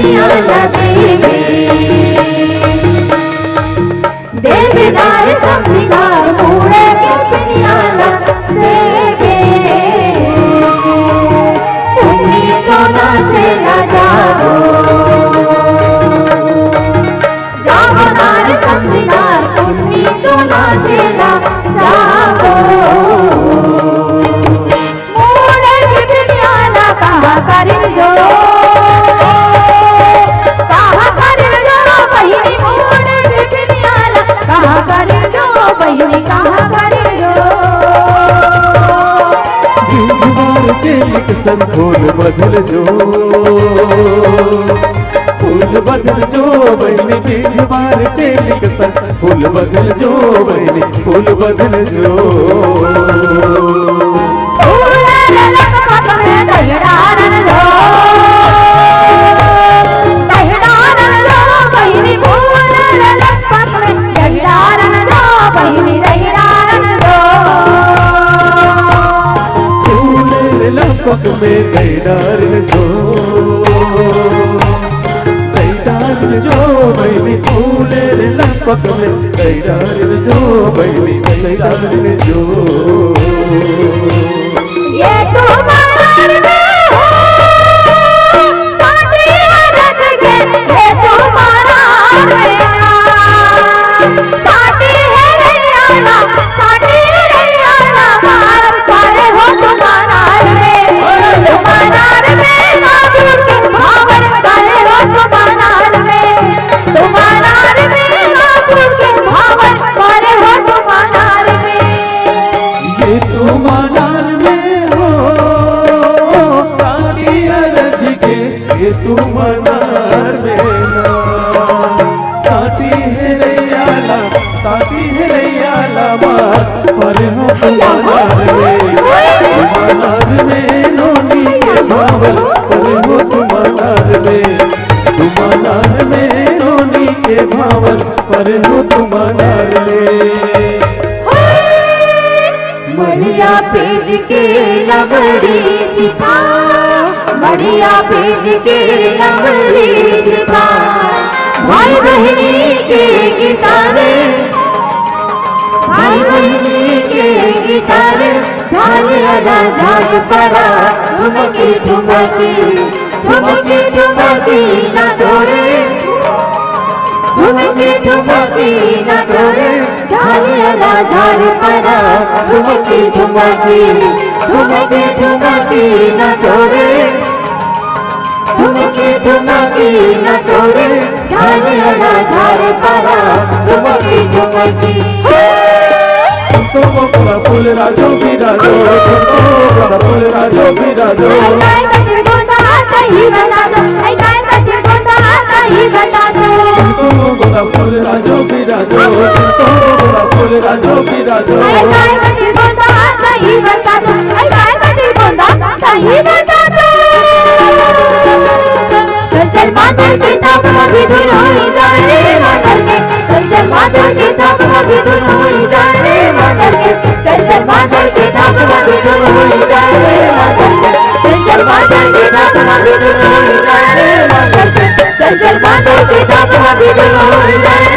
पिनियाला देवी देवीदार संस्कार मुळे के पिनियाला देवी तुम्ही तो नाचेला जागो जागोदार संस्कार तुम्ही तो नाचेला जागो मुळे के पिनियाला कहा करिन जो संग फूल बदल जो बहनी बीज बार चेलिक संग फूल बदल जो बहनी फूल बदल जो पग में दैडार जो बहनी फूले लपक में दैडार जो बहनी दैडार जो ये तुम्हारा में हो साथी रच के ये तुम्हारा में साथी है रैयाना मार पारे हो तुम्हारा तू मनार में साथी है रैयाला मार पर हो तुम्हार में नोनी के भावल पर हो तुम्हार में नोनी के भावल पर हो तुम्हार में मढ़िया पेज के लवड़ी सिखा मढ़िया पेज के लवड़ी सिखा भाई बहनी के गिटारे झाल अदा झाल पड़ा ठुमकी ना छोड़े ठुमकी ना छोड़े झाल अदा झाल पड़ा ठुमकी ना छोड़े ठुमकी ना छोड़े झाल अदा झाल पड़ा ठुमकी तो बड़ा फूल राजो भी राजो बड़ा फूल राजो भी राजो गाय कतिर गोंदा कहीं बता दो गाय कतिर गोंदा कहीं बता दो तो बड़ा फूल राजो भी राजो तो बड़ा फूल राजो भी राजो गाय कतिर गोंदा कहीं बता दो गाय कतिर गोंदा कहीं बता दो चल माधर के ताप भी दूर हो जाए माधर के चल माधर के ताप भी दूर हो जाए माधर के चल माधर के ताप भी दूर हो जाए माधर के चल माधर के ताप भी दूर हो जाए माधर के चल माधर के ताप भी दूर हो जाए